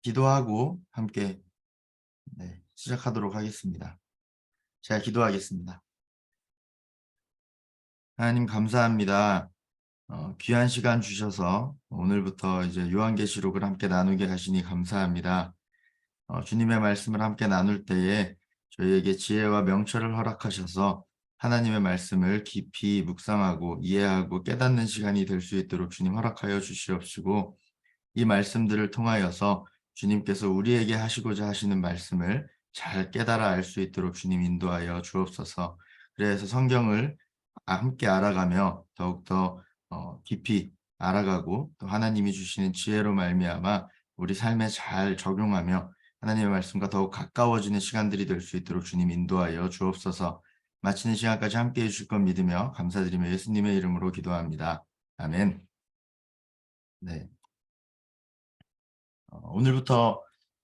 기도하고 함께 시작하도록 하겠습니다. 제가 기도하겠습니다. 하나님 감사합니다. 귀한 시간 주셔서 오늘부터 이제 요한계시록을 함께 나누게 하시니 감사합니다. 주님의 말씀을 함께 나눌 때에 저희에게 지혜와 명철을 허락하셔서 하나님의 말씀을 깊이 묵상하고 이해하고 깨닫는 시간이 될 수 있도록 주님 허락하여 주시옵시고, 이 말씀들을 통하여서 주님께서 우리에게 하시고자 하시는 말씀을 잘 깨달아 알 수 있도록 주님 인도하여 주옵소서. 그래서 성경을 함께 알아가며 더욱더 깊이 알아가고 또 하나님이 주시는 지혜로 말미암아 우리 삶에 잘 적용하며 하나님의 말씀과 더욱 가까워지는 시간들이 될 수 있도록 주님 인도하여 주옵소서. 마치는 시간까지 함께해 주실 것 믿으며 감사드리며 예수님의 이름으로 기도합니다. 아멘. 네. 오늘부터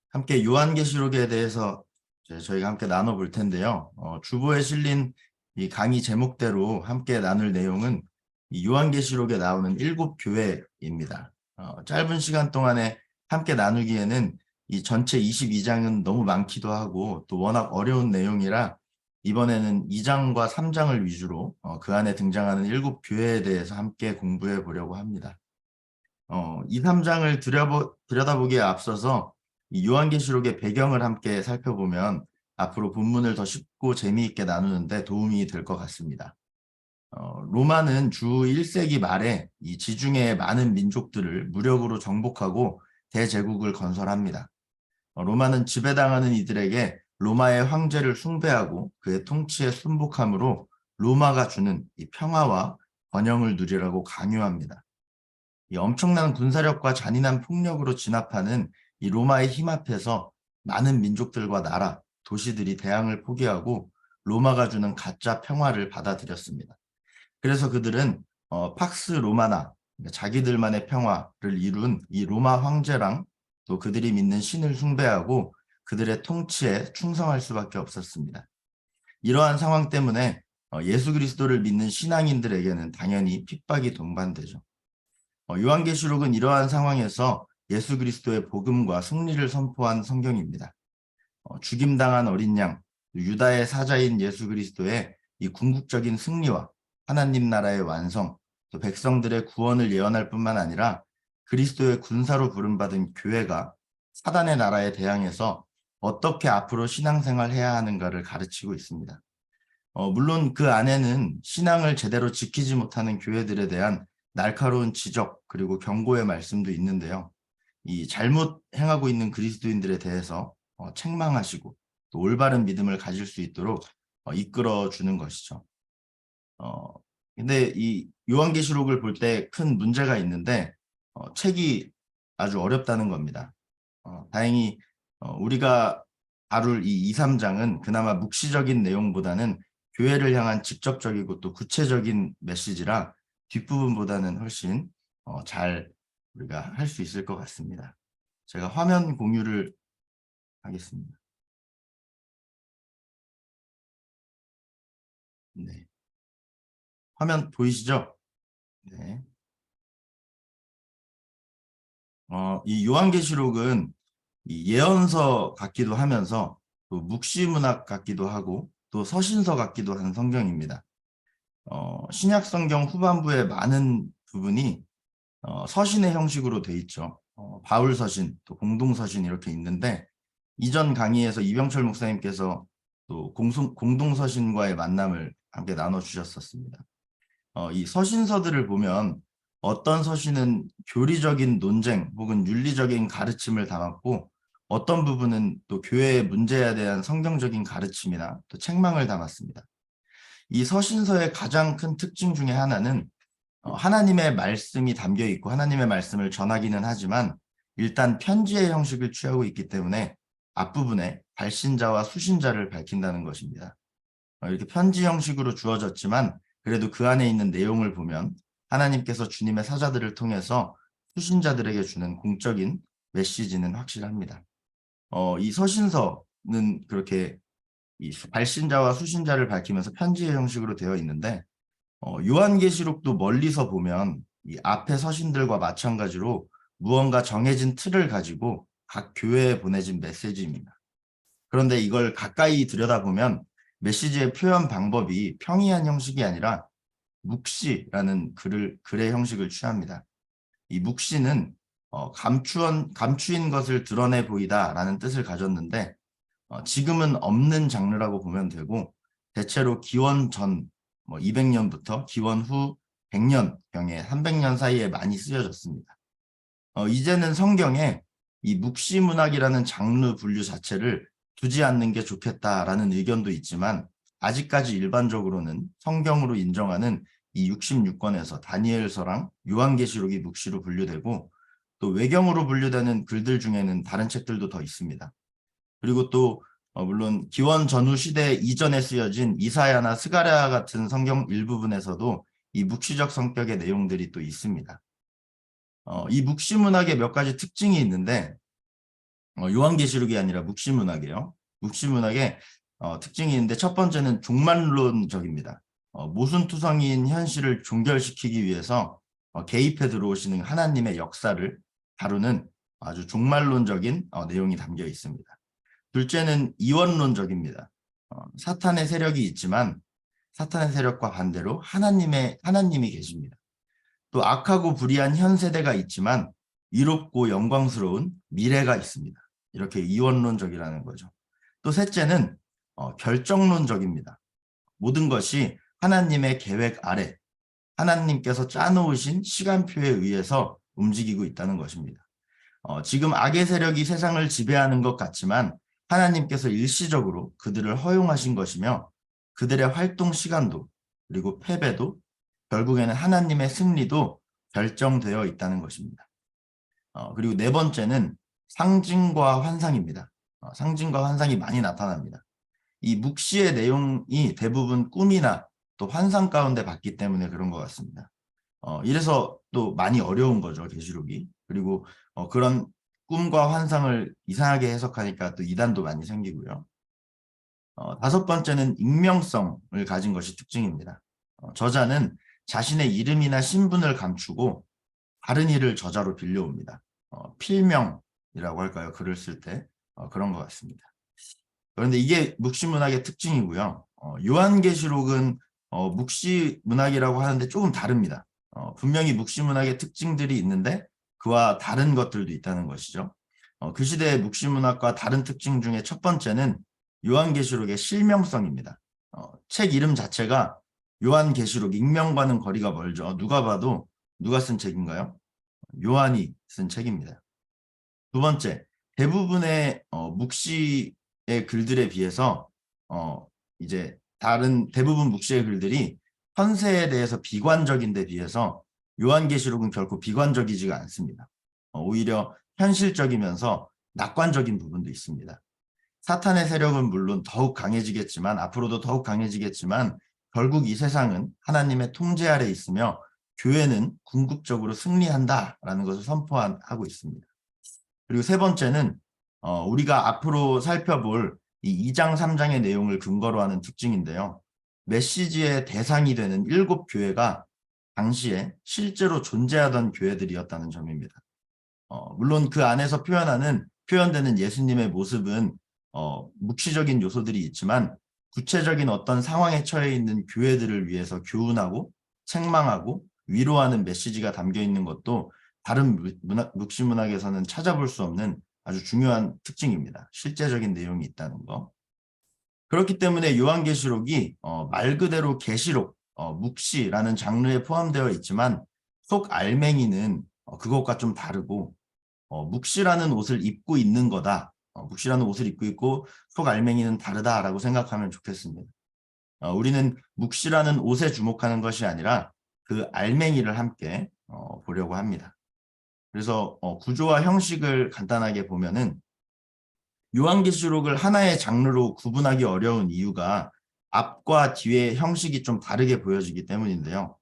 함께 요한계시록에 대해서 저희가 함께 나눠볼 텐데요. 주보에 실린 이 강의 제목대로 함께 나눌 내용은 이 요한계시록에 나오는 7교회입니다. 짧은 시간 동안에 함께 나누기에는 이 전체 22장은 너무 많기도 하고 또 워낙 어려운 내용이라 이번에는 2장과 3장을 위주로 그 안에 등장하는 7교회에 대해서 함께 공부해 보려고 합니다. 2, 3장을 들여다보기에 앞서서 이 요한계시록의 배경을 함께 살펴보면 앞으로 본문을 더 쉽고 재미있게 나누는데 도움이 될 것 같습니다. 로마는 주 1세기 말에 이 지중해의 많은 민족들을 무력으로 정복하고 대제국을 건설합니다. 로마는 지배당하는 이들에게 로마의 황제를 숭배하고 그의 통치에 순복함으로 로마가 주는 이 평화와 번영을 누리라고 강요합니다. 이 엄청난 군사력과 잔인한 폭력으로 진압하는 이 로마의 힘 앞에서 많은 민족들과 나라, 도시들이 대항을 포기하고 로마가 주는 가짜 평화를 받아들였습니다. 그래서 그들은 팍스 로마나, 자기들만의 평화를 이룬 이 로마 황제랑 또 그들이 믿는 신을 숭배하고 그들의 통치에 충성할 수밖에 없었습니다. 이러한 상황 때문에 예수 그리스도를 믿는 신앙인들에게는 당연히 핍박이 동반되죠. 요한계시록은 이러한 상황에서 예수 그리스도의 복음과 승리를 선포한 성경입니다. 죽임당한 어린 양, 유다의 사자인 예수 그리스도의 이 궁극적인 승리와 하나님 나라의 완성, 또 백성들의 구원을 예언할 뿐만 아니라 그리스도의 군사로 부름받은 교회가 사단의 나라에 대항해서 어떻게 앞으로 신앙생활해야 하는가를 가르치고 있습니다. 물론 그 안에는 신앙을 제대로 지키지 못하는 교회들에 대한 날카로운 지적 그리고 경고의 말씀도 있는데요. 이 잘못 행하고 있는 그리스도인들에 대해서 책망하시고 또 올바른 믿음을 가질 수 있도록 이끌어 주는 것이죠. 근데 이 요한계시록을 볼 때 큰 문제가 있는데 책이 아주 어렵다는 겁니다. 다행히 우리가 다룰 이 2, 3장은 그나마 묵시적인 내용보다는 교회를 향한 직접적이고 또 구체적인 메시지라 뒷부분보다는 훨씬 잘 우리가 할 수 있을 것 같습니다. 제가 화면 공유를 하겠습니다. 네. 화면 보이시죠? 네. 이 요한계시록은 이 예언서 같기도 하면서 또 묵시문학 같기도 하고 또 서신서 같기도 한 성경입니다. 신약 성경 후반부의 많은 부분이 서신의 형식으로 돼 있죠. 바울 서신, 또 공동 서신 이렇게 있는데 이전 강의에서 이병철 목사님께서 또 공동 서신과의 만남을 함께 나눠 주셨었습니다. 이 서신서들을 보면 어떤 서신은 교리적인 논쟁 혹은 윤리적인 가르침을 담았고 어떤 부분은 또 교회의 문제에 대한 성경적인 가르침이나 또 책망을 담았습니다. 이 서신서의 가장 큰 특징 중에 하나는 하나님의 말씀이 담겨 있고 하나님의 말씀을 전하기는 하지만 일단 편지의 형식을 취하고 있기 때문에 앞부분에 발신자와 수신자를 밝힌다는 것입니다. 이렇게 편지 형식으로 주어졌지만 그래도 그 안에 있는 내용을 보면 하나님께서 주님의 사자들을 통해서 수신자들에게 주는 공적인 메시지는 확실합니다. 이 서신서는 그렇게 이 발신자와 수신자를 밝히면서 편지의 형식으로 되어 있는데 요한계시록도 멀리서 보면 이 앞에 서신들과 마찬가지로 무언가 정해진 틀을 가지고 각 교회에 보내진 메시지입니다. 그런데 이걸 가까이 들여다보면 메시지의 표현 방법이 평이한 형식이 아니라 묵시라는 글의 형식을 취합니다. 이 묵시는 감추인 것을 드러내 보이다라는 뜻을 가졌는데 지금은 없는 장르라고 보면 되고 대체로 기원 전 200년부터 기원 후 100년경에 300년 사이에 많이 쓰여졌습니다. 이제는 성경에 이 묵시 문학이라는 장르 분류 자체를 두지 않는 게 좋겠다라는 의견도 있지만 아직까지 일반적으로는 성경으로 인정하는 이 66권에서 다니엘서랑 요한계시록이 묵시로 분류되고 또 외경으로 분류되는 글들 중에는 다른 책들도 더 있습니다. 그리고 또 물론 기원 전후 시대 이전에 쓰여진 이사야나 스가랴 같은 성경 일부분에서도 이 묵시적 성격의 내용들이 또 있습니다. 이 묵시 문학에 몇 가지 특징이 있는데 요한계시록이 아니라 묵시 문학이에요. 묵시 문학에 특징이 있는데 첫 번째는 종말론적입니다. 모순투성이인 현실을 종결시키기 위해서 개입해 들어오시는 하나님의 역사를 다루는 아주 종말론적인 내용이 담겨 있습니다. 둘째는 이원론적입니다. 사탄의 세력이 있지만 사탄의 세력과 반대로 하나님이 계십니다. 또 악하고 불의한 현 세대가 있지만 이롭고 영광스러운 미래가 있습니다. 이렇게 이원론적이라는 거죠. 또 셋째는 결정론적입니다. 모든 것이 하나님의 계획 아래 하나님께서 짜놓으신 시간표에 의해서 움직이고 있다는 것입니다. 지금 악의 세력이 세상을 지배하는 것 같지만 하나님께서 일시적으로 그들을 허용하신 것이며 그들의 활동 시간도 그리고 패배도 결국에는 하나님의 승리도 결정되어 있다는 것입니다. 그리고 네 번째는 상징과 환상입니다. 상징과 환상이 많이 나타납니다. 이 묵시의 내용이 대부분 꿈이나 또 환상 가운데 봤기 때문에 그런 것 같습니다. 이래서 또 많이 어려운 거죠, 계시록이. 그리고 그런 꿈과 환상을 이상하게 해석하니까 또 이단도 많이 생기고요. 다섯 번째는 익명성을 가진 것이 특징입니다. 저자는 자신의 이름이나 신분을 감추고 다른 일을 저자로 빌려옵니다. 필명이라고 할까요? 글을 쓸 때 그런 것 같습니다. 그런데 이게 묵시문학의 특징이고요. 요한계시록은 묵시문학이라고 하는데 조금 다릅니다. 분명히 묵시문학의 특징들이 있는데 그와 다른 것들도 있다는 것이죠. 그 시대의 묵시문학과 다른 특징 중에 첫 번째는 요한계시록의 실명성입니다. 책 이름 자체가 요한계시록, 익명과는 거리가 멀죠. 누가 봐도 누가 쓴 책인가요? 요한이 쓴 책입니다. 두 번째, 대부분의 묵시의 글들에 비해서 이제 다른 대부분 묵시의 글들이 현세에 대해서 비관적인 데 비해서 요한계시록은 결코 비관적이지가 않습니다. 오히려 현실적이면서 낙관적인 부분도 있습니다. 사탄의 세력은 물론 더욱 강해지겠지만 앞으로도 더욱 강해지겠지만 결국 이 세상은 하나님의 통제 아래 있으며 교회는 궁극적으로 승리한다라는 것을 선포하고 있습니다. 그리고 세 번째는 우리가 앞으로 살펴볼 이 2장, 3장의 내용을 근거로 하는 특징인데요. 메시지의 대상이 되는 7 교회가 당시에 실제로 존재하던 교회들이었다는 점입니다. 물론 그 안에서 표현되는 예수님의 모습은 묵시적인 요소들이 있지만 구체적인 어떤 상황에 처해 있는 교회들을 위해서 교훈하고 책망하고 위로하는 메시지가 담겨 있는 것도 다른 묵시문학에서는 찾아볼 수 없는 아주 중요한 특징입니다. 실제적인 내용이 있다는 거. 그렇기 때문에 요한계시록이 말 그대로 계시록, 묵시라는 장르에 포함되어 있지만 속 알맹이는 그것과 좀 다르고 묵시라는 옷을 입고 있는 거다. 묵시라는 옷을 입고 있고 속 알맹이는 다르다라고 생각하면 좋겠습니다. 우리는 묵시라는 옷에 주목하는 것이 아니라 그 알맹이를 함께 보려고 합니다. 그래서 구조와 형식을 간단하게 보면은 요한계시록을 하나의 장르로 구분하기 어려운 이유가 앞과 뒤의 형식이 좀 다르게 보여지기 때문인데요.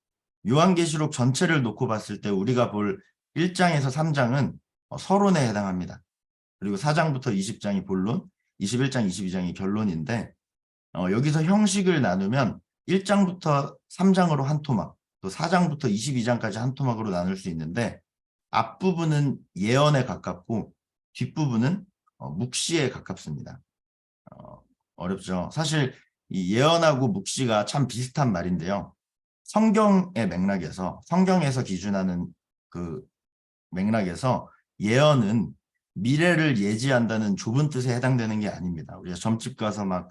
요한계시록 전체를 놓고 봤을 때 우리가 볼 1장에서 3장은 서론에 해당합니다. 그리고 4장부터 20장이 본론, 21장, 22장이 결론인데 여기서 형식을 나누면 1장부터 3장으로 한 토막, 또 4장부터 22장까지 한 토막으로 나눌 수 있는데 앞부분은 예언에 가깝고 뒷부분은 묵시에 가깝습니다. 어렵죠. 사실 이 예언하고 묵시가 참 비슷한 말인데요. 성경에서 기준하는 그 맥락에서 예언은 미래를 예지한다는 좁은 뜻에 해당되는 게 아닙니다. 우리가 점집 가서 막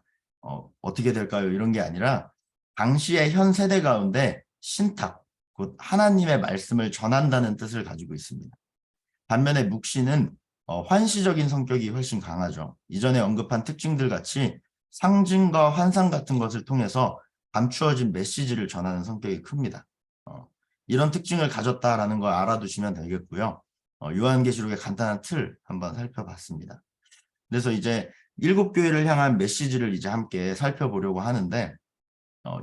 어떻게 될까요? 이런 게 아니라 당시의 현 세대 가운데 신탁, 곧 하나님의 말씀을 전한다는 뜻을 가지고 있습니다. 반면에 묵시는 환시적인 성격이 훨씬 강하죠. 이전에 언급한 특징들 같이 상징과 환상 같은 것을 통해서 감추어진 메시지를 전하는 성격이 큽니다. 이런 특징을 가졌다라는 걸 알아두시면 되겠고요. 요한계시록의 간단한 틀 한번 살펴봤습니다. 그래서 이제 7교회를 향한 메시지를 이제 함께 살펴보려고 하는데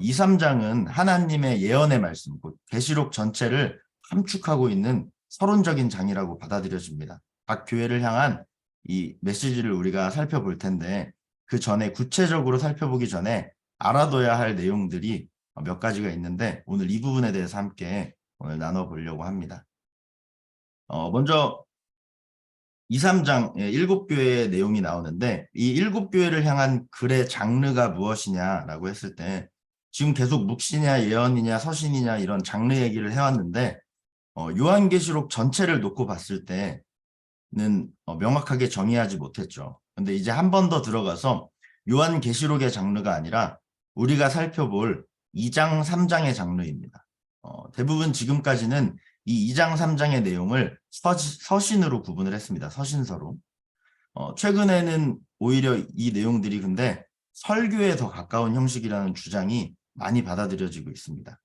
2, 3장은 하나님의 예언의 말씀, 곧 계시록 전체를 함축하고 있는 서론적인 장이라고 받아들여집니다. 각 교회를 향한 이 메시지를 우리가 살펴볼 텐데 그 전에 구체적으로 살펴보기 전에 알아둬야 할 내용들이 몇 가지가 있는데 오늘 이 부분에 대해서 함께 오늘 나눠보려고 합니다. 먼저 2, 3장 7교회의 내용이 나오는데 이 7교회를 향한 글의 장르가 무엇이냐라고 했을 때 지금 계속 묵시냐 예언이냐 서신이냐 이런 장르 얘기를 해왔는데 요한계시록 전체를 놓고 봤을 때는 명확하게 정의하지 못했죠. 근데 이제 한 번 더 들어가서 요한계시록의 장르가 아니라 우리가 살펴볼 2장, 3장의 장르입니다. 대부분 지금까지는 이 2장, 3장의 내용을 서신으로 구분을 했습니다. 서신서로. 최근에는 오히려 이 내용들이 근데 설교에 더 가까운 형식이라는 주장이 많이 받아들여지고 있습니다.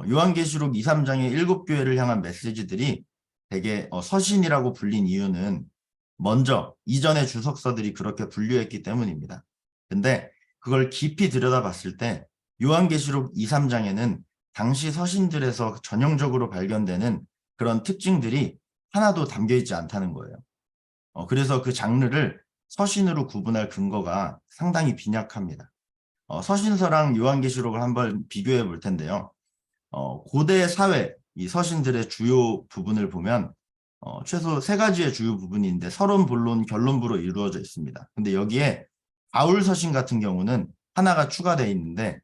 요한계시록 2, 3장의 7교회를 향한 메시지들이 되게 서신이라고 불린 이유는 먼저 이전의 주석서들이 그렇게 분류했기 때문입니다. 근데 그걸 깊이 들여다봤을 때 요한계시록 2, 3장에는 당시 서신들에서 전형적으로 발견되는 그런 특징들이 하나도 담겨있지 않다는 거예요. 그래서 그 장르를 서신으로 구분할 근거가 상당히 빈약합니다. 서신서랑 요한계시록을 한번 비교해 볼 텐데요. 고대 사회, 이 서신들의 주요 부분을 보면 최소 3가지의 주요 부분이 있는데 서론, 본론, 결론부로 이루어져 있습니다. 근데 여기에 바울 서신 같은 경우는 하나가 추가되어 있는데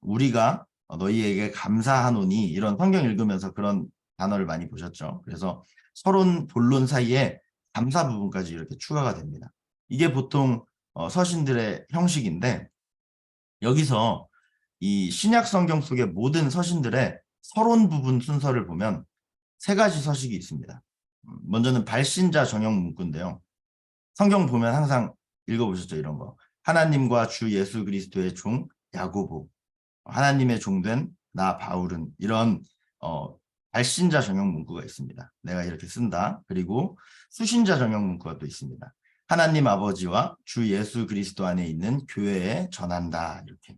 우리가 너희에게 감사하노니 이런 성경 읽으면서 그런 단어를 많이 보셨죠. 그래서 서론, 본론 사이에 감사 부분까지 이렇게 추가가 됩니다. 이게 보통 서신들의 형식인데 여기서 이 신약 성경 속의 모든 서신들의 서론 부분 순서를 보면 3가지 서식이 있습니다. 먼저는 발신자 전형 문구인데요. 성경 보면 항상 읽어보셨죠, 이런 거. 하나님과 주 예수 그리스도의 종 야고보, 하나님의 종된 나 바울은 이런 발신자 전형 문구가 있습니다. 내가 이렇게 쓴다. 그리고 수신자 전형 문구가 또 있습니다. 하나님 아버지와 주 예수 그리스도 안에 있는 교회에 전한다. 이렇게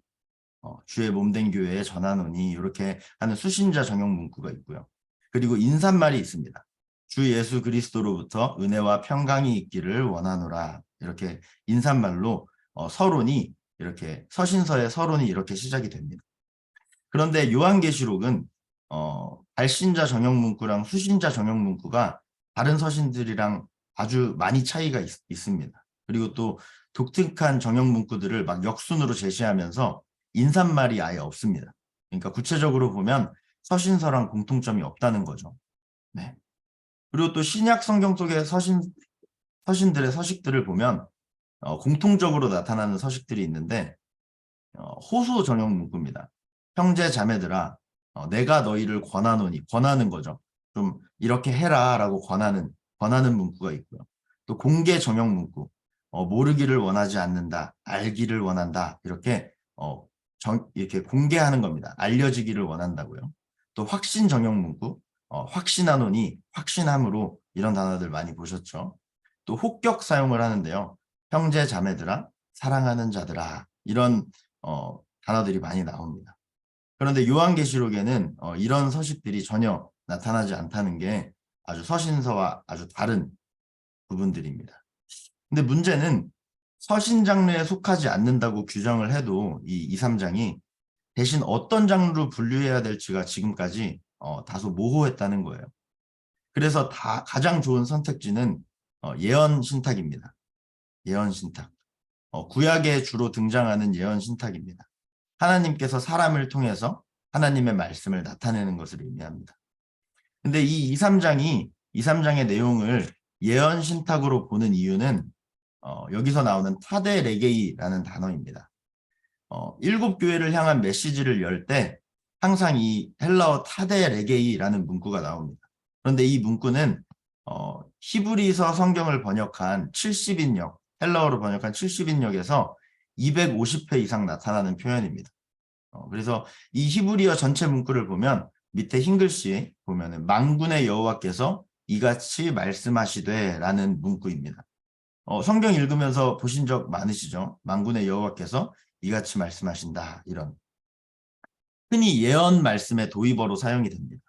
주의 몸된 교회에 전하노니 이렇게 하는 수신자 전형 문구가 있고요. 그리고 인사말이 있습니다. 주 예수 그리스도로부터 은혜와 평강이 있기를 원하노라. 이렇게 인사말로 서론이 이렇게 서신서의 서론이 이렇게 시작이 됩니다. 그런데 요한계시록은 발신자 전형 문구랑 수신자 전형 문구가 다른 서신들이랑 아주 많이 차이가 있습니다. 그리고 또 독특한 전형 문구들을 막 역순으로 제시하면서 인사말이 아예 없습니다. 그러니까 구체적으로 보면 서신서랑 공통점이 없다는 거죠. 네. 그리고 또 신약 성경 속의 서신들의 서식들을 보면 공통적으로 나타나는 서식들이 있는데 호소 전형 문구입니다. 형제 자매들아 내가 너희를 권하노니 권하는 거죠. 좀 이렇게 해라 라고 권하는 문구가 있고요. 또 공개 전형 문구 모르기를 원하지 않는다. 알기를 원한다. 이렇게 이렇게 공개하는 겁니다. 알려지기를 원한다고요. 또 확신 전형 문구 확신하노니 확신함으로 이런 단어들 많이 보셨죠. 또 혹격 사용을 하는데요. 형제 자매들아 사랑하는 자들아 이런 단어들이 많이 나옵니다. 그런데 요한계시록에는 이런 서식들이 전혀 나타나지 않다는 게 아주 서신서와 아주 다른 부분들입니다. 근데 문제는 서신 장르에 속하지 않는다고 규정을 해도 이 2, 3장이 대신 어떤 장르로 분류해야 될지가 지금까지 다소 모호했다는 거예요. 그래서 가장 좋은 선택지는 예언 신탁입니다. 예언 신탁. 구약에 주로 등장하는 예언 신탁입니다. 하나님께서 사람을 통해서 하나님의 말씀을 나타내는 것을 의미합니다. 근데 이 2, 3장의 내용을 예언 신탁으로 보는 이유는 여기서 나오는 타데 레게이라는 단어입니다. 7교회를 향한 메시지를 열 때 항상 이 헬라어 타데 레게이라는 문구가 나옵니다. 그런데 이 문구는 히브리서 성경을 번역한 70인역, 헬라어로 번역한 70인역에서 250회 이상 나타나는 표현입니다. 그래서 이 히브리어 전체 문구를 보면 밑에 흰글씨 보면은 만군의 여호와께서 이같이 말씀하시되 라는 문구입니다. 성경 읽으면서 보신 적 많으시죠? 만군의 여호와께서 이같이 말씀하신다 이런. 흔히 예언 말씀의 도입어로 사용이 됩니다.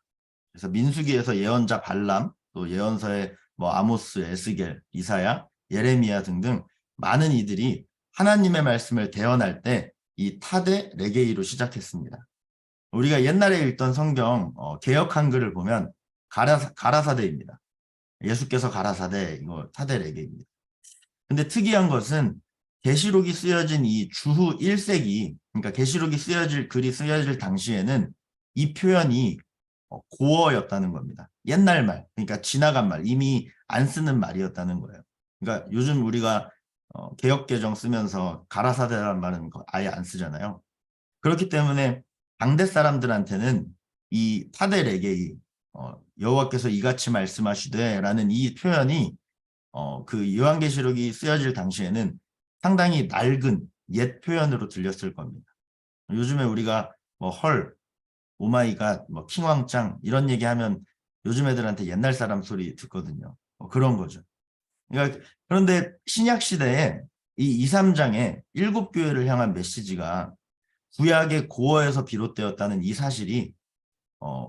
그래서 민수기에서 예언자 발람, 또 예언서의 아모스, 에스겔, 이사야, 예레미야 등등 많은 이들이 하나님의 말씀을 대언할 때 이 타데 레게이로 시작했습니다. 우리가 옛날에 읽던 성경 개역 한글을 보면 가라사대입니다. 예수께서 가라사대 이거 타데 레게이입니다. 근데 특이한 것은 계시록이 쓰여진 이 주후 1세기, 그러니까 계시록이 글이 쓰여질 당시에는 이 표현이 고어였다는 겁니다. 옛날 말, 그러니까 지나간 말, 이미 안 쓰는 말이었다는 거예요. 그러니까 요즘 우리가 개역개정 쓰면서 가라사대라는 말은 아예 안 쓰잖아요. 그렇기 때문에 당대 사람들한테는 이 타데 레게이, 여호와께서 이같이 말씀하시되 라는 이 표현이 그 요한계시록이 쓰여질 당시에는 상당히 낡은 옛 표현으로 들렸을 겁니다. 요즘에 우리가 헐, 오마이갓, 킹왕짱 이런 얘기하면 요즘 애들한테 옛날 사람 소리 듣거든요. 그런 거죠. 그러니까 그런데 신약 시대에 이 2, 3장에 7교회를 향한 메시지가 구약의 고어에서 비롯되었다는 이 사실이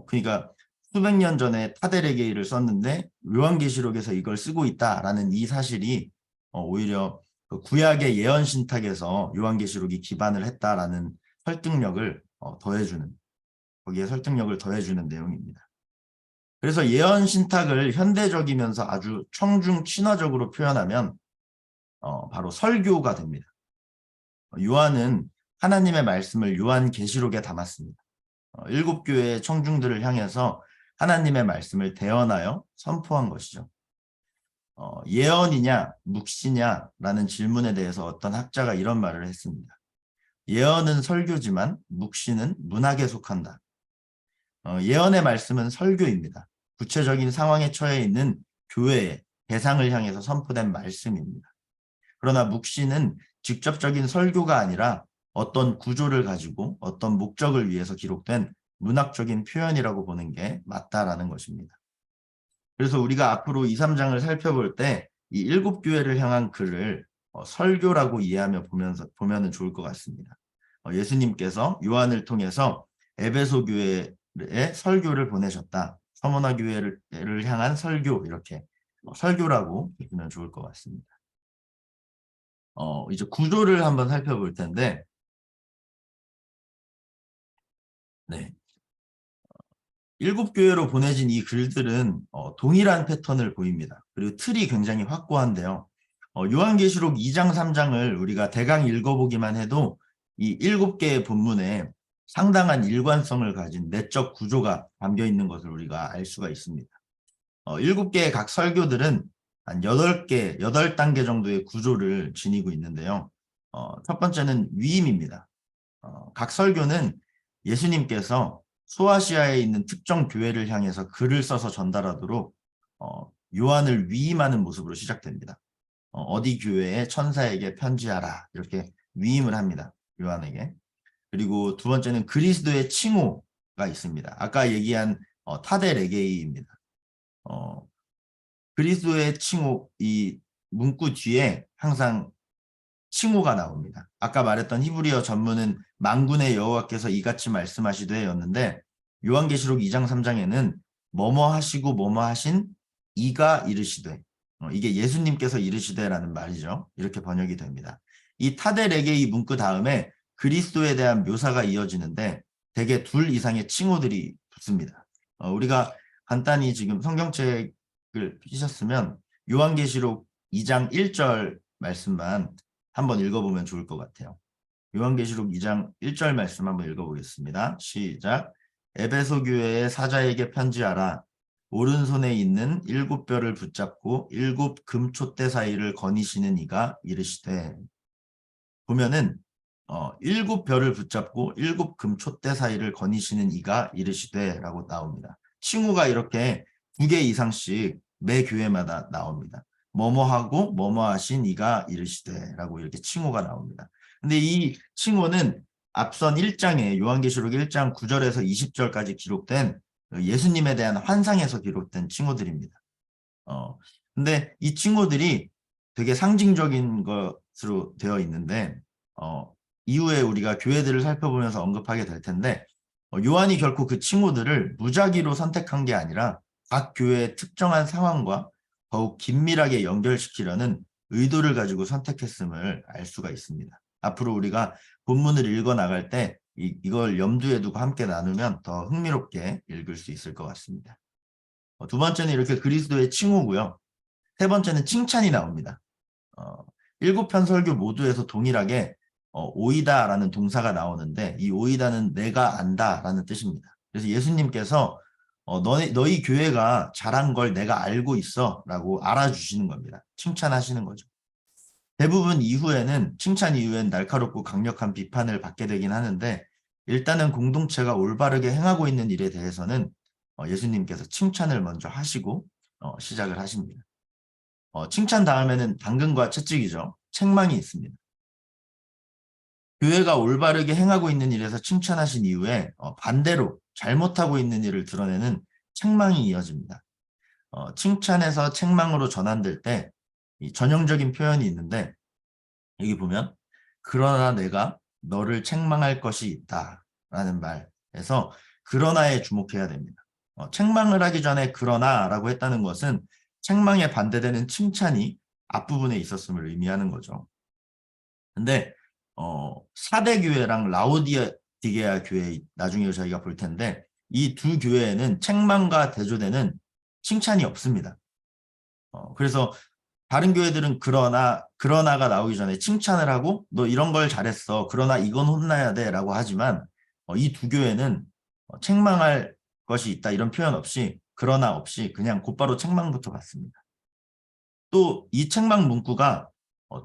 그러니까 수백 년 전에 타데레게이를 썼는데 요한계시록에서 이걸 쓰고 있다라는 이 사실이 오히려 그 구약의 예언 신탁에서 요한계시록이 기반을 했다라는 설득력을 거기에 설득력을 더해주는 내용입니다. 그래서 예언 신탁을 현대적이면서 아주 청중 친화적으로 표현하면 바로 설교가 됩니다. 요한은 하나님의 말씀을 요한계시록에 담았습니다. 7교회의 청중들을 향해서 하나님의 말씀을 대언하여 선포한 것이죠. 예언이냐 묵시냐라는 질문에 대해서 어떤 학자가 이런 말을 했습니다. 예언은 설교지만 묵시는 문학에 속한다. 예언의 말씀은 설교입니다. 구체적인 상황에 처해 있는 교회의 대상을 향해서 선포된 말씀입니다. 그러나 묵시는 직접적인 설교가 아니라 어떤 구조를 가지고 어떤 목적을 위해서 기록된 문학적인 표현이라고 보는 게 맞다라는 것입니다. 그래서 우리가 앞으로 2, 3장을 살펴볼 때 이 7교회를 향한 글을 설교라고 이해하며 보면은 좋을 것 같습니다. 예수님께서 요한을 통해서 에베소 교회에 설교를 보내셨다. 서머나 교회를 향한 설교 이렇게 설교라고 보면 좋을 것 같습니다. 이제 구조를 한번 살펴볼 텐데 네. 7교회로 보내진 이 글들은 동일한 패턴을 보입니다. 그리고 틀이 굉장히 확고한데요. 요한계시록 2장, 3장을 우리가 대강 읽어보기만 해도 이 7개의 본문에 상당한 일관성을 가진 내적 구조가 담겨 있는 것을 우리가 알 수가 있습니다. 7개의 각 설교들은 한 8단계 정도의 구조를 지니고 있는데요. 첫 번째는 위임입니다. 각 설교는 예수님께서 소아시아에 있는 특정 교회를 향해서 글을 써서 전달하도록 요한을 위임하는 모습으로 시작됩니다. 어디 교회의 천사에게 편지하라 이렇게 위임을 합니다. 요한에게. 그리고 두 번째는 그리스도의 칭호가 있습니다. 아까 얘기한 타데 레게이입니다. 그리스도의 칭호 이 문구 뒤에 항상 칭호가 나옵니다. 아까 말했던 히브리어 전문은 만군의 여호와께서 이같이 말씀하시되였는데 요한계시록 2장 3장에는 뭐뭐 하시고 뭐뭐 하신 이가 이르시되 이게 예수님께서 이르시되라는 말이죠. 이렇게 번역이 됩니다. 이 타데레게이 문구 다음에 그리스도에 대한 묘사가 이어지는데 대개 둘 이상의 칭호들이 붙습니다. 우리가 간단히 지금 성경책을 피셨으면 요한계시록 2장 1절 말씀만 한번 읽어보면 좋을 것 같아요. 요한계시록 2장 1절 말씀 한번 읽어보겠습니다. 시작. 에베소 교회의 사자에게 편지하라. 오른손에 있는 7뼈를 붙잡고 7 금촛대 사이를 거니시는 이가 이르시되. 보면은 7뼈를 붙잡고 7 금촛대 사이를 거니시는 이가 이르시되 라고 나옵니다. 칭호가 이렇게 2개 이상씩 매 교회마다 나옵니다. 뭐뭐하고 뭐뭐하신 이가 이르시되 라고 이렇게 칭호가 나옵니다. 근데 이 칭호는 앞선 1장에 요한계시록 1장 9절에서 20절까지 기록된 예수님에 대한 환상에서 기록된 칭호들입니다. 근데 이 칭호들이 되게 상징적인 것으로 되어 있는데 이후에 우리가 교회들을 살펴보면서 언급하게 될 텐데 요한이 결코 그 칭호들을 무작위로 선택한 게 아니라 각 교회의 특정한 상황과 더욱 긴밀하게 연결시키려는 의도를 가지고 선택했음을 알 수가 있습니다. 앞으로 우리가 본문을 읽어 나갈 때 이걸 염두에 두고 함께 나누면 더 흥미롭게 읽을 수 있을 것 같습니다. 두 번째는 이렇게 그리스도의 칭호고요. 세 번째는 칭찬이 나옵니다. 7편 설교 모두에서 동일하게 오이다라는 동사가 나오는데 이 오이다는 내가 안다라는 뜻입니다. 그래서 예수님께서 너희 교회가 잘한 걸 내가 알고 있어 라고 알아주시는 겁니다. 칭찬하시는 거죠. 대부분 이후에는 칭찬 이후엔 날카롭고 강력한 비판을 받게 되긴 하는데 일단은 공동체가 올바르게 행하고 있는 일에 대해서는 예수님께서 칭찬을 먼저 하시고 시작을 하십니다. 칭찬 다음에는 당근과 채찍이죠. 책망이 있습니다. 교회가 올바르게 행하고 있는 일에서 칭찬하신 이후에 반대로 잘못하고 있는 일을 드러내는 책망이 이어집니다. 칭찬에서 책망으로 전환될 때 이 전형적인 표현이 있는데 여기 보면 그러나 내가 너를 책망할 것이 있다 라는 말에서 그러나에 주목해야 됩니다. 책망을 하기 전에 그러나라고 했다는 것은 책망에 반대되는 칭찬이 앞부분에 있었음을 의미하는 거죠. 근데 4대 교회랑 라오디게아 교회 나중에 저희가 볼 텐데 이 두 교회에는 책망과 대조되는 칭찬이 없습니다. 그래서 다른 교회들은 그러나가 나오기 전에 칭찬을 하고 너 이런 걸 잘했어. 그러나 이건 혼나야 돼 라고 하지만 이 두 교회는 책망할 것이 있다 이런 표현 없이 그러나 없이 그냥 곧바로 책망부터 받습니다. 또 이 책망 문구가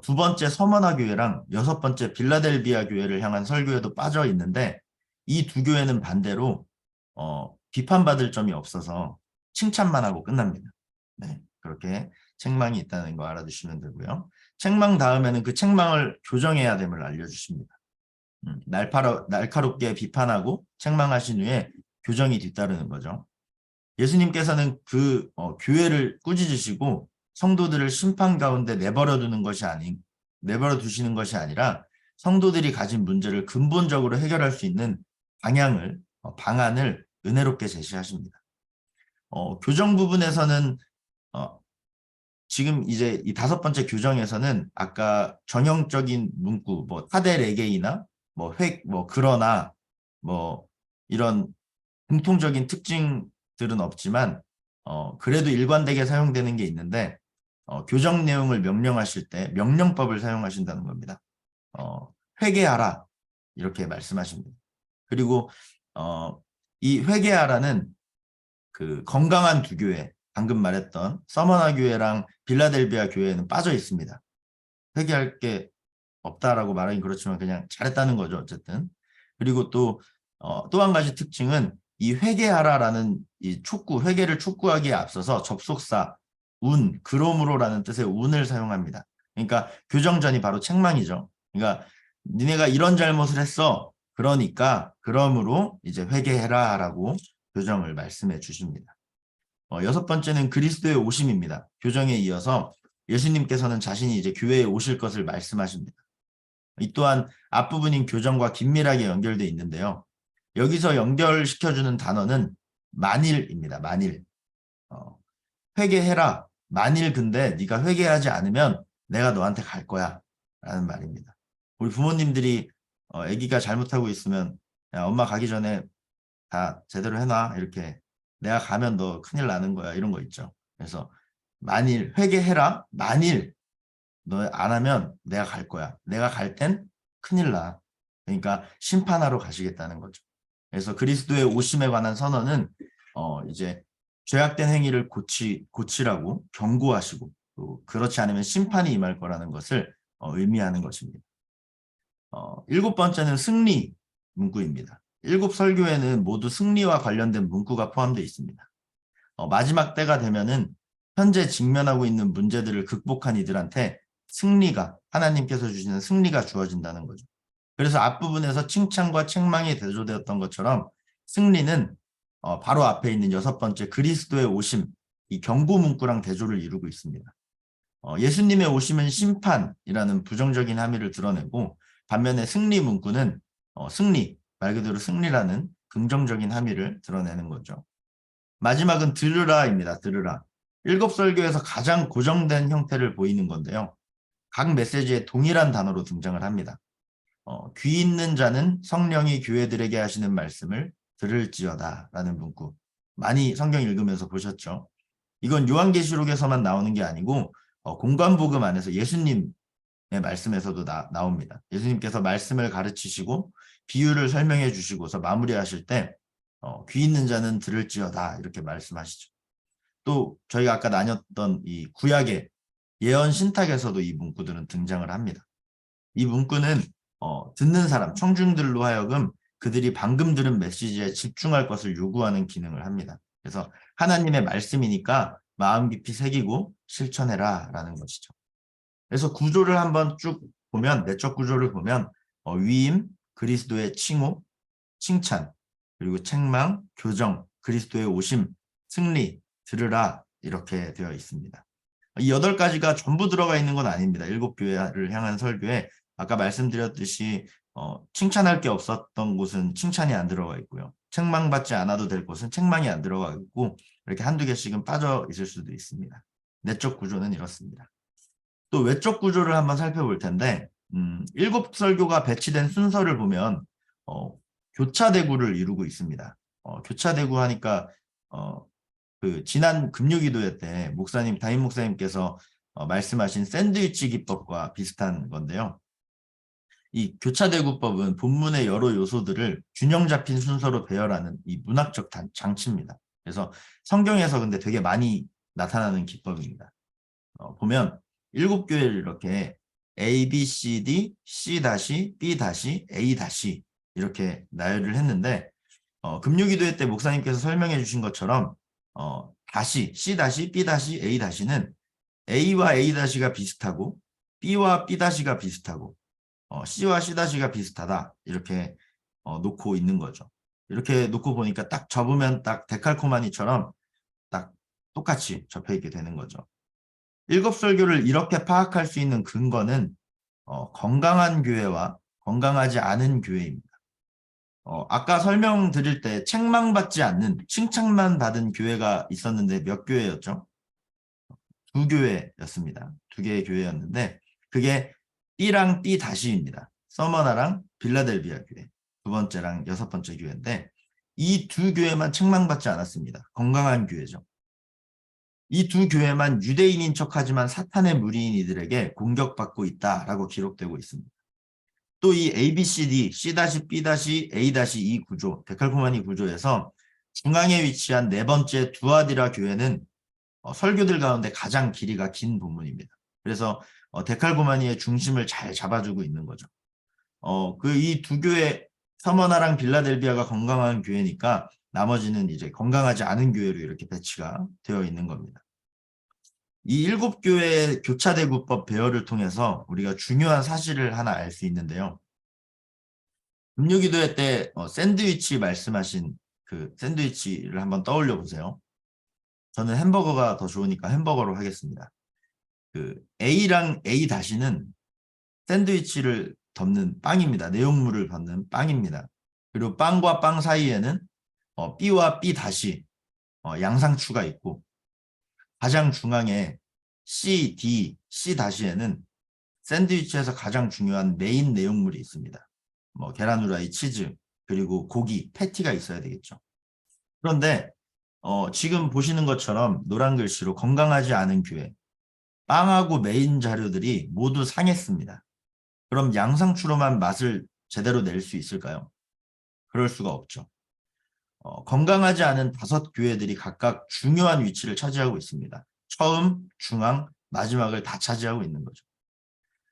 두 번째 서머나 교회랑 6번째 빌라델비아 교회를 향한 설교에도 빠져 있는데 이 두 교회는 반대로 비판받을 점이 없어서 칭찬만 하고 끝납니다. 네, 그렇게 책망이 있다는 거 알아두시면 되고요. 책망 다음에는 그 책망을 교정해야 됨을 알려주십니다. 날카롭게 비판하고 책망하신 후에 교정이 뒤따르는 거죠. 예수님께서는 그 교회를 꾸짖으시고 성도들을 심판 가운데 내버려 두시는 것이 아니라 성도들이 가진 문제를 근본적으로 해결할 수 있는 방안을 은혜롭게 제시하십니다. 교정 부분에서는 지금 이제 이 5번째 교정에서는 아까 전형적인 문구, 뭐 타데레게이나 그러나 이런 공통적인 특징들은 없지만 그래도 일관되게 사용되는 게 있는데 교정 내용을 명령하실 때 명령법을 사용하신다는 겁니다. 회개하라 이렇게 말씀하십니다. 그리고 이 회개하라는 그 건강한 두 교회 방금 말했던 서머나 교회랑 빌라델비아 교회에는 빠져 있습니다. 회개할 게 없다라고 말하긴 그렇지만 그냥 잘했다는 거죠. 어쨌든. 그리고 또 한 가지 특징은 이 회개하라라는 이 회개를 촉구하기에 앞서서 접속사 그러므로라는 뜻의 운을 사용합니다. 그러니까 교정전이 바로 책망이죠. 그러니까 니네가 이런 잘못을 했어. 그러므로 이제 회개해라라고 교정을 말씀해 주십니다. 6번째는 그리스도의 오심입니다. 교정에 이어서 예수님께서는 자신이 이제 교회에 오실 것을 말씀하십니다. 이 또한 앞부분인 교정과 긴밀하게 연결되어 있는데요. 여기서 연결시켜주는 단어는 만일입니다. 만일. 회개해라. 만일 근데 네가 회개하지 않으면 내가 너한테 갈 거야 라는 말입니다. 우리 부모님들이 아기가 잘못하고 있으면 야, 엄마 가기 전에 다 제대로 해놔 이렇게 내가 가면 너 큰일 나는 거야. 이런 거 있죠. 그래서 만일 회개해라. 만일 너 안 하면 내가 갈 거야. 내가 갈 땐 큰일 나. 그러니까 심판하러 가시겠다는 거죠. 그래서 그리스도의 오심에 관한 선언은 이제 죄악된 행위를 고치라고 경고하시고 또 그렇지 않으면 심판이 임할 거라는 것을 의미하는 것입니다. 일곱 번째는 승리 문구입니다. 일곱 설교에는 모두 승리와 관련된 문구가 포함되어 있습니다. 마지막 때가 되면은 현재 직면하고 있는 문제들을 극복한 이들한테 승리가 하나님께서 주시는 승리가 주어진다는 거죠. 그래서 앞부분에서 칭찬과 책망이 대조되었던 것처럼 승리는 바로 앞에 있는 여섯 번째 그리스도의 오심, 이 경고 문구랑 대조를 이루고 있습니다. 예수님의 오심은 심판이라는 부정적인 함의를 드러내고 반면에 승리 문구는 승리, 말 그대로 승리라는 긍정적인 함의를 드러내는 거죠. 마지막은 들으라입니다. 들으라. 일곱 설교에서 가장 고정된 형태를 보이는 건데요. 각 메시지에 동일한 단어로 등장을 합니다. 귀 있는 자는 성령이 교회들에게 하시는 말씀을 들을지어다 라는 문구. 많이 성경 읽으면서 보셨죠? 이건 요한계시록에서만 나오는 게 아니고 공관복음 안에서 예수님의 말씀에서도 나옵니다. 예수님께서 말씀을 가르치시고 비유를 설명해 주시고서 마무리하실 때 귀 있는 자는 들을지어다 이렇게 말씀하시죠. 또 저희가 아까 나눴던 이 구약의 예언 신탁에서도 이 문구들은 등장을 합니다. 이 문구는 듣는 사람, 청중들로 하여금 그들이 방금 들은 메시지에 집중할 것을 요구하는 기능을 합니다. 그래서 하나님의 말씀이니까 마음 깊이 새기고 실천해라 라는 것이죠. 그래서 구조를 한번 쭉 보면, 내적 구조를 보면 위임, 그리스도의 칭호, 칭찬, 그리고 책망, 교정, 그리스도의 오심, 승리, 들으라 이렇게 되어 있습니다. 이 8가지가 전부 들어가 있는 건 아닙니다. 7교회를 향한 설교에 아까 말씀드렸듯이 칭찬할 게 없었던 곳은 칭찬이 안 들어가 있고요. 책망받지 않아도 될 곳은 책망이 안 들어가 있고 이렇게 한두 개씩은 빠져 있을 수도 있습니다. 내적 구조는 이렇습니다. 또 외적 구조를 한번 살펴볼 텐데 7설교가 배치된 순서를 보면 교차대구를 이루고 있습니다. 교차대구 하니까 그 지난 금요기도회 때 목사님, 담임 목사님께서 말씀하신 샌드위치 기법과 비슷한 건데요. 이 교차대구법은 본문의 여러 요소들을 균형 잡힌 순서로 배열하는 이 문학적 장치입니다. 그래서 성경에서 근데 되게 많이 나타나는 기법입니다. 보면 7교회를 이렇게 A, B, C, D, C-, B-, A- 이렇게 나열을 했는데 금요기도회 때 목사님께서 설명해 주신 것처럼 다시 C-, B-, A-는 A와 A-가 비슷하고 B와 B-가 비슷하고 C와 C-가 비슷하다 이렇게 놓고 있는 거죠. 이렇게 놓고 보니까 딱 접으면 딱 데칼코마니처럼 딱 똑같이 접혀 있게 되는 거죠. 일곱설교를 이렇게 파악할 수 있는 근거는 건강한 교회와 건강하지 않은 교회입니다. 아까 설명드릴 때 책망받지 않는 칭찬만 받은 교회가 있었는데 몇 교회였죠? 2교회였습니다. 2개의 교회였는데 그게 B랑 B-입니다. 서머나랑 빌라델비아 교회, 두 번째랑 여섯 번째 교회인데 이 2교회만 책망받지 않았습니다. 건강한 교회죠. 이 2교회만 유대인인 척하지만 사탄의 무리인 이들에게 공격받고 있다라고 기록되고 있습니다. 또 이 ABCD, C-B-A- 이 구조, 데칼코마니 구조에서 중앙에 위치한 네 번째 두아디라 교회는 설교들 가운데 가장 길이가 긴 부분입니다. 그래서 데칼코마니의 중심을 잘 잡아주고 있는 거죠. 그 이 2교회 서머나랑 빌라델비아가 건강한 교회니까 나머지는 이제 건강하지 않은 교회로 이렇게 배치가 되어 있는 겁니다. 이 7교회의 교차대구법 배열을 통해서 우리가 중요한 사실을 하나 알 수 있는데요. 금요기도회 때 샌드위치 말씀하신 그 샌드위치를 한번 떠올려 보세요. 저는 햄버거가 더 좋으니까 햄버거로 하겠습니다. 그 A랑 A-는 샌드위치를 덮는 빵입니다. 내용물을 덮는 빵입니다. 그리고 빵과 빵 사이에는 B와 B- 양상추가 있고 가장 중앙에 C, D, C-에는 샌드위치에서 가장 중요한 메인 내용물이 있습니다. 계란 후라이, 치즈, 그리고 고기, 패티가 있어야 되겠죠. 그런데 지금 보시는 것처럼 노란 글씨로 건강하지 않은 교회, 빵하고 메인 자료들이 모두 상했습니다. 그럼 양상추로만 맛을 제대로 낼 수 있을까요? 그럴 수가 없죠. 건강하지 않은 5교회들이 각각 중요한 위치를 차지하고 있습니다. 처음, 중앙, 마지막을 다 차지하고 있는 거죠.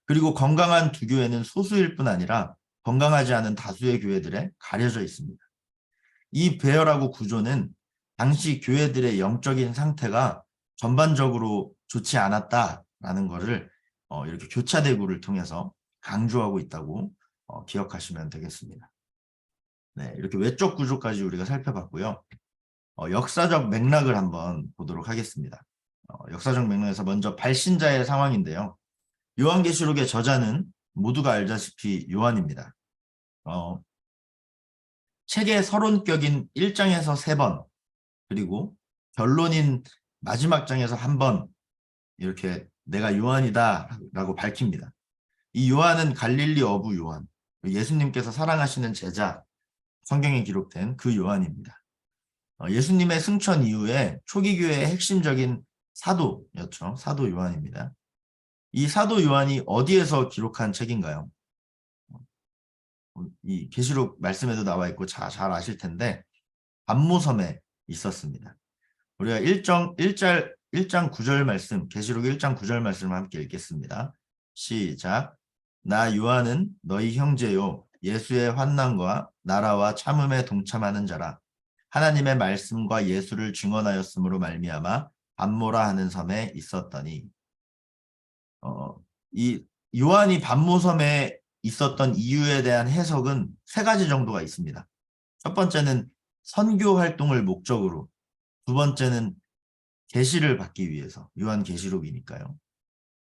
그리고 건강한 2교회는 소수일 뿐 아니라 건강하지 않은 다수의 교회들에 가려져 있습니다. 이 배열하고 구조는 당시 교회들의 영적인 상태가 전반적으로 좋지 않았다라는 것을 이렇게 교차대구를 통해서 강조하고 있다고 기억하시면 되겠습니다. 네, 이렇게 외적 구조까지 우리가 살펴봤고요. 역사적 맥락을 한번 보도록 하겠습니다. 역사적 맥락에서 먼저 발신자의 상황인데요. 요한계시록의 저자는 모두가 알다시피 요한입니다. 책의 서론격인 1장에서 3번, 그리고 결론인 마지막 장에서 1번 이렇게 내가 요한이다 라고 밝힙니다. 이 요한은 갈릴리 어부 요한, 예수님께서 사랑하시는 제자, 성경에 기록된 그 요한입니다. 예수님의 승천 이후에 초기 교회의 핵심적인 사도였죠. 사도 요한입니다. 이 사도 요한이 어디에서 기록한 책인가요? 이 계시록 말씀에도 나와 있고 잘 아실 텐데 반모섬에 있었습니다. 우리가 1장 9절 말씀, 계시록 1장 9절 말씀을 함께 읽겠습니다. 시작. 나 요한은 너희 형제요 예수의 환난과 나라와 참음에 동참하는 자라. 하나님의 말씀과 예수를 증언하였으므로 말미암아 반모라 하는 섬에 있었더니. 이 요한이 반모섬에 있었던 이유에 대한 해석은 3가지 정도가 있습니다. 첫 번째는 선교 활동을 목적으로, 두 번째는 계시를 받기 위해서, 요한계시록이니까요.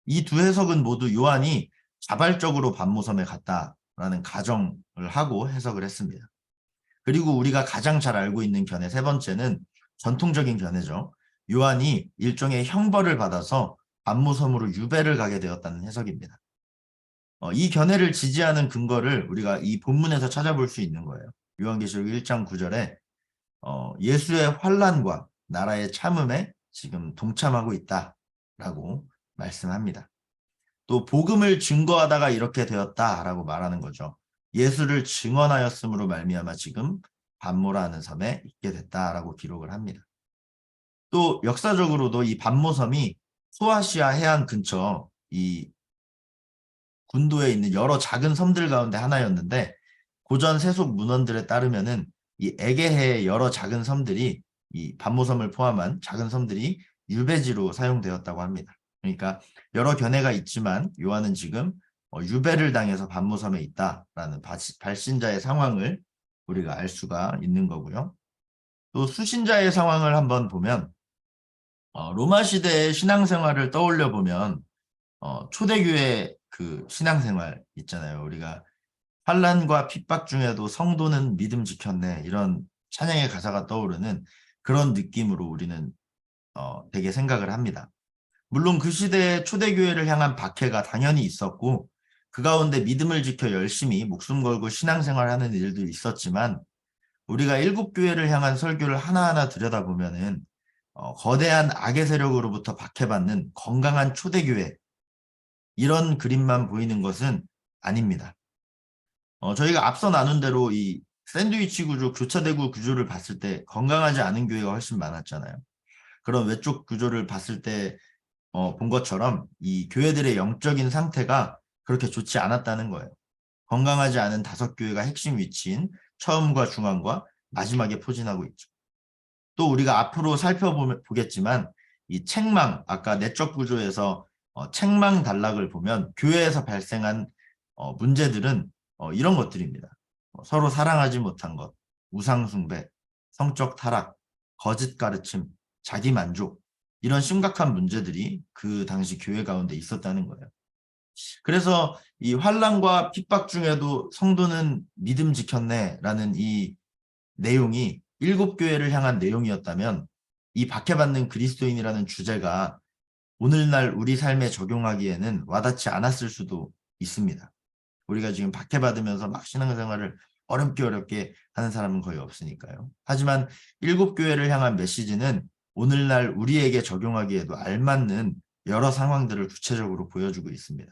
이 두 해석은 모두 요한이 자발적으로 반모섬에 갔다라는 가정을 하고 해석을 했습니다. 그리고 우리가 가장 잘 알고 있는 견해 3번째는 전통적인 견해죠. 요한이 일종의 형벌을 받아서 반모섬으로 유배를 가게 되었다는 해석입니다. 이 견해를 지지하는 근거를 우리가 이 본문에서 찾아볼 수 있는 거예요. 요한계시록 1장 9절에 예수의 환난과 나라의 참음에 지금 동참하고 있다라고 말씀합니다. 또 복음을 증거하다가 이렇게 되었다라고 말하는 거죠. 예수를 증언하였으므로 말미암아 지금 반모라 하는 섬에 있게 됐다라고 기록을 합니다. 또 역사적으로도 이 반모섬이 소아시아 해안 근처 이 군도에 있는 여러 작은 섬들 가운데 하나였는데 고전 세속 문헌들에 따르면은 이 에게해의 여러 작은 섬들이 이 반모섬을 포함한 작은 섬들이 유배지로 사용되었다고 합니다. 그러니까 여러 견해가 있지만 요한은 지금 유배를 당해서 반모섬에 있다라는 발신자의 상황을 우리가 알 수가 있는 거고요. 또 수신자의 상황을 한번 보면 로마 시대의 신앙생활을 떠올려 보면 초대교회 그 신앙생활 있잖아요. 우리가 환난과 핍박 중에도 성도는 믿음 지켰네, 이런 찬양의 가사가 떠오르는 그런 느낌으로 우리는 되게 생각을 합니다. 물론 그 시대에 초대교회를 향한 박해가 당연히 있었고 그 가운데 믿음을 지켜 열심히 목숨 걸고 신앙생활하는 일도 있었지만 우리가 7교회를 향한 설교를 하나하나 들여다보면은 거대한 악의 세력으로부터 박해받는 건강한 초대교회, 이런 그림만 보이는 것은 아닙니다. 저희가 앞서 나눈 대로 이 샌드위치 구조, 교차대구 구조를 봤을 때 건강하지 않은 교회가 훨씬 많았잖아요. 그런 외적 구조를 봤을 때 본 것처럼 이 교회들의 영적인 상태가 그렇게 좋지 않았다는 거예요. 건강하지 않은 5교회가 핵심 위치인 처음과 중앙과 마지막에 포진하고 있죠. 또 우리가 앞으로 살펴보겠지만 이 책망, 아까 내적 구조에서 책망 단락을 보면 교회에서 발생한 문제들은 이런 것들입니다. 서로 사랑하지 못한 것, 우상숭배, 성적 타락, 거짓 가르침, 자기 만족, 이런 심각한 문제들이 그 당시 교회 가운데 있었다는 거예요. 그래서 이 환난과 핍박 중에도 성도는 믿음 지켰네라는 이 내용이 7교회를 향한 내용이었다면 이 박해받는 그리스도인이라는 주제가 오늘날 우리 삶에 적용하기에는 와닿지 않았을 수도 있습니다. 우리가 지금 박해받으면서 막 신앙생활을 어렵게 하는 사람은 거의 없으니까요. 하지만 7교회를 향한 메시지는 오늘날 우리에게 적용하기에도 알맞는 여러 상황들을 구체적으로 보여주고 있습니다.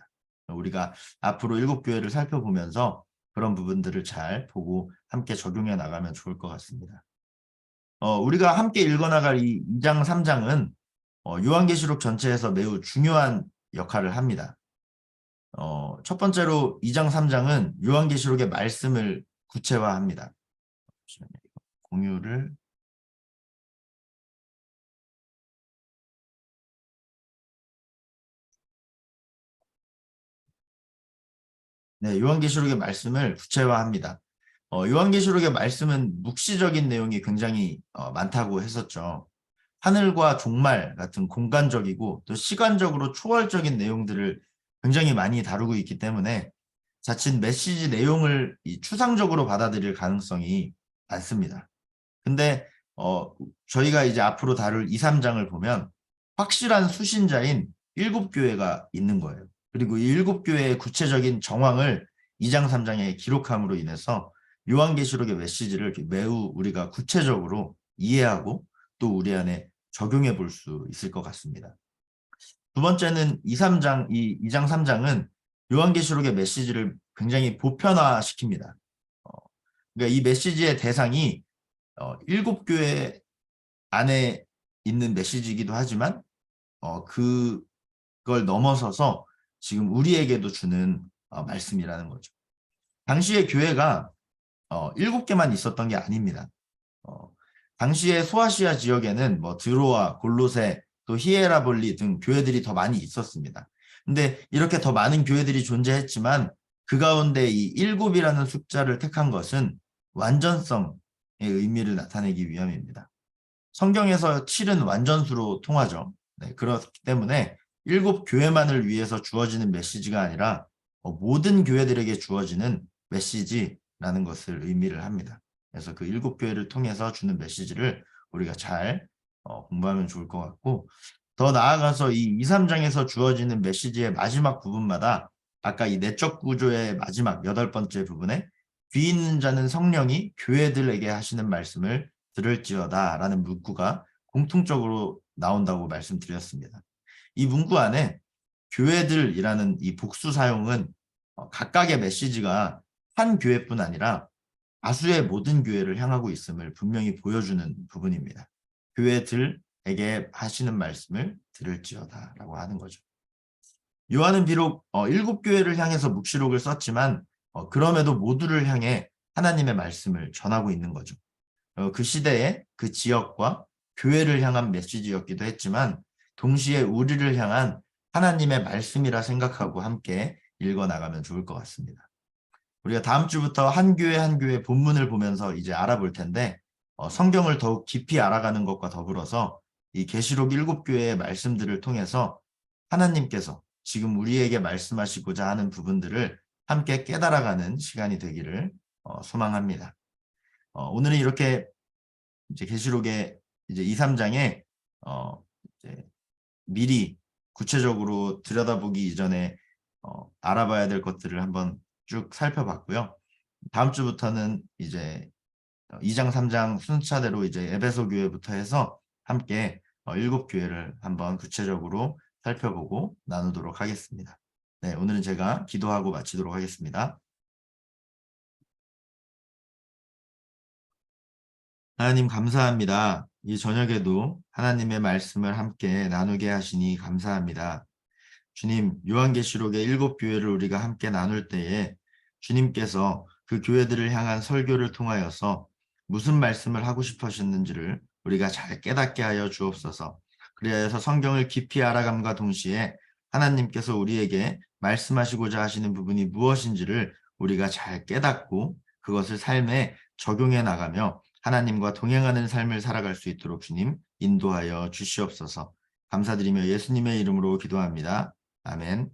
우리가 앞으로 7교회를 살펴보면서 그런 부분들을 잘 보고 함께 적용해 나가면 좋을 것 같습니다. 우리가 함께 읽어나갈 이 2장, 3장은 요한계시록 전체에서 매우 중요한 역할을 합니다. 첫 번째로 2장, 3장은 요한계시록의 말씀을 구체화합니다. 공유를 네, 요한계시록의 말씀을 구체화합니다. 요한계시록의 말씀은 묵시적인 내용이 굉장히 많다고 했었죠. 하늘과 종말 같은 공간적이고 또 시간적으로 초월적인 내용들을 굉장히 많이 다루고 있기 때문에 자칫 메시지 내용을 추상적으로 받아들일 가능성이 많습니다. 근데 저희가 이제 앞으로 다룰 2, 3장을 보면 확실한 수신자인 7교회가 있는 거예요. 그리고 이 7교회의 구체적인 정황을 2장, 3장에 기록함으로 인해서 요한계시록의 메시지를 매우 우리가 구체적으로 이해하고 또 우리 안에 적용해 볼 수 있을 것 같습니다. 두 번째는 2장, 3장은 요한계시록의 메시지를 굉장히 보편화시킵니다. 그러니까 이 메시지의 대상이 7교회 안에 있는 메시지이기도 하지만 그걸 넘어서서 지금 우리에게도 주는 말씀이라는 거죠. 당시의 교회가 7개만 있었던 게 아닙니다. 당시의 소아시아 지역에는 뭐 드로아, 골로새, 또 히에라볼리 등 교회들이 더 많이 있었습니다. 근데 이렇게 더 많은 교회들이 존재했지만 그 가운데 이 7이라는 숫자를 택한 것은 완전성의 의미를 나타내기 위함입니다. 성경에서 7은 완전수로 통하죠. 네, 그렇기 때문에 7교회만을 위해서 주어지는 메시지가 아니라 모든 교회들에게 주어지는 메시지라는 것을 의미를 합니다. 그래서 그 7교회를 통해서 주는 메시지를 우리가 잘 공부하면 좋을 것 같고, 더 나아가서 이 2, 3장에서 주어지는 메시지의 마지막 부분마다 아까 이 내적 구조의 마지막 8번째 부분에 귀 있는 자는 성령이 교회들에게 하시는 말씀을 들을지어다 라는 문구가 공통적으로 나온다고 말씀드렸습니다. 이 문구 안에 교회들이라는 이 복수 사용은 각각의 메시지가 한 교회뿐 아니라 다수의 모든 교회를 향하고 있음을 분명히 보여주는 부분입니다. 교회들에게 하시는 말씀을 들을지어다 라고 하는 거죠. 요한은 비록 7교회를 향해서 묵시록을 썼지만 그럼에도 모두를 향해 하나님의 말씀을 전하고 있는 거죠. 그 시대에 그 지역과 교회를 향한 메시지였기도 했지만 동시에 우리를 향한 하나님의 말씀이라 생각하고 함께 읽어나가면 좋을 것 같습니다. 우리가 다음 주부터 한 교회 한 교회 본문을 보면서 이제 알아볼 텐데 성경을 더욱 깊이 알아가는 것과 더불어서 이 계시록 7교회의 말씀들을 통해서 하나님께서 지금 우리에게 말씀하시고자 하는 부분들을 함께 깨달아가는 시간이 되기를 소망합니다. 오늘은 이렇게 이제 계시록의 이제 2, 3장에 이제 미리 구체적으로 들여다보기 이전에 알아봐야 될 것들을 한번 쭉 살펴봤고요. 다음 주부터는 이제 2장, 3장 순차대로 이제 에베소 교회부터 해서 함께 7교회를 한번 구체적으로 살펴보고 나누도록 하겠습니다. 네, 오늘은 제가 기도하고 마치도록 하겠습니다. 하나님 감사합니다. 이 저녁에도 하나님의 말씀을 함께 나누게 하시니 감사합니다. 주님, 요한계시록의 7교회를 우리가 함께 나눌 때에 주님께서 그 교회들을 향한 설교를 통하여서 무슨 말씀을 하고 싶으셨는지를 우리가 잘 깨닫게 하여 주옵소서. 그리하여서 성경을 깊이 알아감과 동시에 하나님께서 우리에게 말씀하시고자 하시는 부분이 무엇인지를 우리가 잘 깨닫고 그것을 삶에 적용해 나가며 하나님과 동행하는 삶을 살아갈 수 있도록 주님 인도하여 주시옵소서. 감사드리며 예수님의 이름으로 기도합니다. 아멘.